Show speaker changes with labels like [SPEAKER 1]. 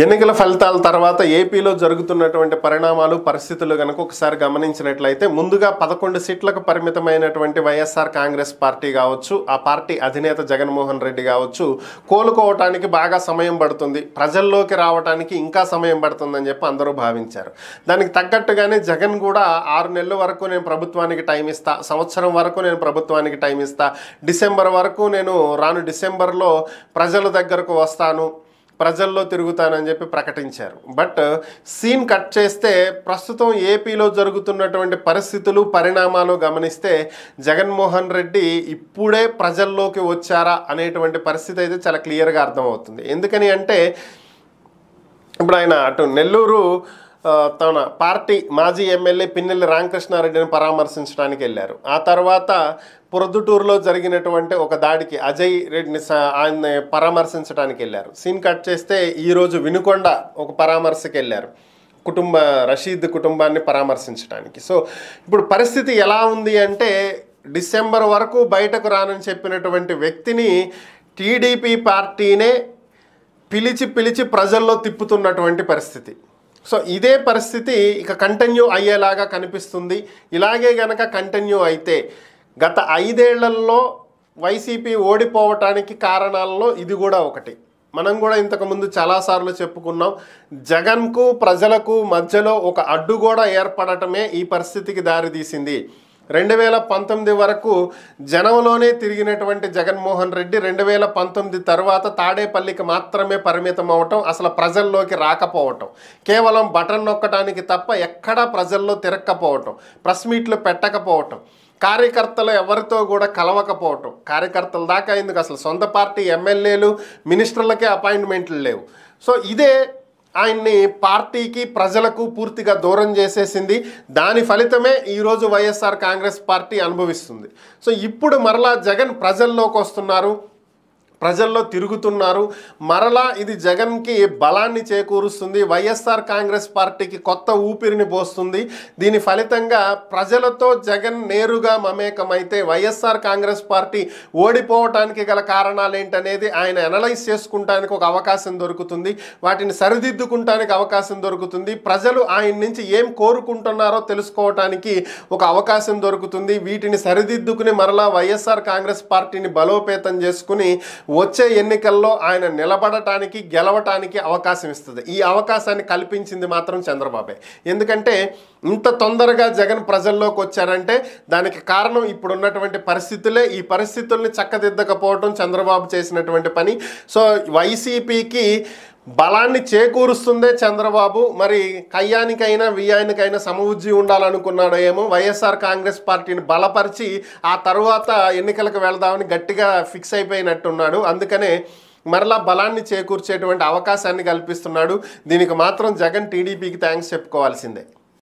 [SPEAKER 1] ఎన్నికల ఫలితాల తర్వాత ఏపీలో జరుగుతున్నటువంటి పరిణామాలు పరిస్థితులు గనుక ఒకసారి గమనించినట్లయితే ముందుగా 11 సీట్లకు పరిమితమైనటువంటి వైఎస్ఆర్ కాంగ్రెస్ పార్టీ కావచ్చు, ఆ పార్టీ అధినేత జగన్మోహన్ రెడ్డి కావచ్చు, కోలుకోవటానికి బాగా సమయం పడుతుంది, ప్రజల్లోకి రావడానికి ఇంకా సమయం పడుతుందని చెప్పి అందరూ భావించారు. దానికి తగ్గట్టుగానే జగన్ కూడా 6 నెలల వరకు నేను ప్రభుత్వానికి టైం ఇస్తా, సంవత్సరం వరకు నేను ప్రభుత్వానికి టైం ఇస్తా, డిసెంబర్ వరకు నేను రాను డిసెంబర్లో ప్రజల దగ్గరకు వస్తాను, ప్రజల్లో తిరుగుతానని చెప్పి ప్రకటించారు. బట్ సీన్ కట్ చేస్తే ప్రస్తుతం ఏపీలో జరుగుతున్నటువంటి పరిస్థితులు పరిణామాలు గమనిస్తే జగన్మోహన్ రెడ్డి ఇప్పుడే ప్రజల్లోకి వచ్చారా అనేటువంటి పరిస్థితి అయితే చాలా క్లియర్గా అర్థమవుతుంది. ఎందుకని అంటే ఇప్పుడు ఆయన అటు నెల్లూరు తన పార్టీ మాజీ ఎమ్మెల్యే పిన్నెల్లి రామకృష్ణారెడ్డిని పరామర్శించడానికి వెళ్ళారు. ఆ తర్వాత ప్రొద్దుటూరులో జరిగినటువంటి ఒక దాడికి అజయ్ రెడ్డిని ఆయన్ని పరామర్శించడానికి వెళ్ళారు. సీన్ కట్ చేస్తే ఈరోజు వినుకొండ ఒక పరామర్శకి వెళ్ళారు, రషీద్ కుటుంబాన్ని పరామర్శించడానికి. సో ఇప్పుడు పరిస్థితి ఎలా ఉంది అంటే డిసెంబర్ వరకు బయటకు రానని చెప్పినటువంటి వ్యక్తిని టీడీపీ పార్టీనే పిలిచి ప్రజల్లో తిప్పుతున్నటువంటి పరిస్థితి. సో ఇదే పరిస్థితి ఇక కంటిన్యూ అయ్యేలాగా కనిపిస్తుంది. ఇలాగే గనక కంటిన్యూ అయితే గత 5 ఏళ్లలో వైసీపీ ఓడిపోవటానికి కారణాలలో ఇది కూడా ఒకటి. మనం కూడా ఇంతకుముందు చాలాసార్లు చెప్పుకున్నాం, జగన్కు ప్రజలకు మధ్యలో ఒక అడ్డుగోడ ఏర్పడటమే ఈ పరిస్థితికి దారితీసింది. 2019 వరకు జనంలోనే తిరిగినటువంటి జగన్మోహన్ రెడ్డి 2019 తర్వాత తాడేపల్లికి మాత్రమే పరిమితం అవటం, అసలు ప్రజల్లోకి రాకపోవటం, కేవలం బటన్ నొక్కడానికి తప్ప ఎక్కడా ప్రజల్లో తిరగకపోవటం, ప్రెస్ మీట్లు పెట్టకపోవటం, కార్యకర్తలు ఎవరితో కూడా కలవకపోవటం, కార్యకర్తల దాకా ఎందుకు అసలు సొంత పార్టీ ఎమ్మెల్యేలు మినిస్టర్లకే అపాయింట్మెంట్లు లేవు. సో ఇదే ఆయన్ని పార్టీకి ప్రజలకు పూర్తిగా దూరం చేసేసింది. దాని ఫలితమే ఈరోజు వైఎస్ఆర్ కాంగ్రెస్ పార్టీ అనుభవిస్తుంది. సో ఇప్పుడు మరలా జగన్ ప్రజల్లోకి వస్తున్నారు, ప్రజల్లో తిరుగుతున్నారు. మరలా ఇది జగన్కి బలాన్ని చేకూరుస్తుంది, వైఎస్ఆర్ కాంగ్రెస్ పార్టీకి కొత్త ఊపిరిని పోస్తుంది. దీని ఫలితంగా ప్రజలతో జగన్ నేరుగా మమేకమైతే వైఎస్ఆర్ కాంగ్రెస్ పార్టీ ఓడిపోవటానికి గల కారణాలు ఏంటనేది ఆయన అనలైజ్ చేసుకుంటానికి ఒక అవకాశం దొరుకుతుంది, వాటిని సరిదిద్దుకుంటానికి అవకాశం దొరుకుతుంది, ప్రజలు ఆయన నుంచి ఏం కోరుకుంటున్నారో తెలుసుకోవటానికి ఒక అవకాశం దొరుకుతుంది. వీటిని సరిదిద్దుకుని మరలా వైఎస్ఆర్ కాంగ్రెస్ పార్టీని బలోపేతం చేసుకుని వచ్చే ఎన్నికల్లో ఆయన నిలబడటానికి గెలవటానికి అవకాశం ఇస్తుంది. ఈ అవకాశాన్ని కల్పించింది మాత్రం చంద్రబాబే. ఎందుకంటే ఇంత తొందరగా జగన్ ప్రజల్లోకి వచ్చారంటే దానికి కారణం ఇప్పుడున్నటువంటి పరిస్థితులే. ఈ పరిస్థితుల్ని చక్కదిద్దకపోవటం చంద్రబాబు చేసినటువంటి పని. సో వైసీపీకి బలాన్ని చేకూరుస్తుందే చంద్రబాబు. మరి కయ్యానికైనా వియ్యానికైనా సమవుజ్జి ఉండాలనుకున్నాడో ఏమో, వైఎస్ఆర్ కాంగ్రెస్ పార్టీని బలపరిచి ఆ తర్వాత ఎన్నికలకు వెళదామని గట్టిగా ఫిక్స్ అయిపోయినట్టున్నాడు. అందుకనే మరలా బలాన్ని చేకూర్చేటువంటి అవకాశాన్ని కల్పిస్తున్నాడు. దీనికి మాత్రం జగన్ టీడీపీకి థ్యాంక్స్ చెప్పుకోవాల్సిందే.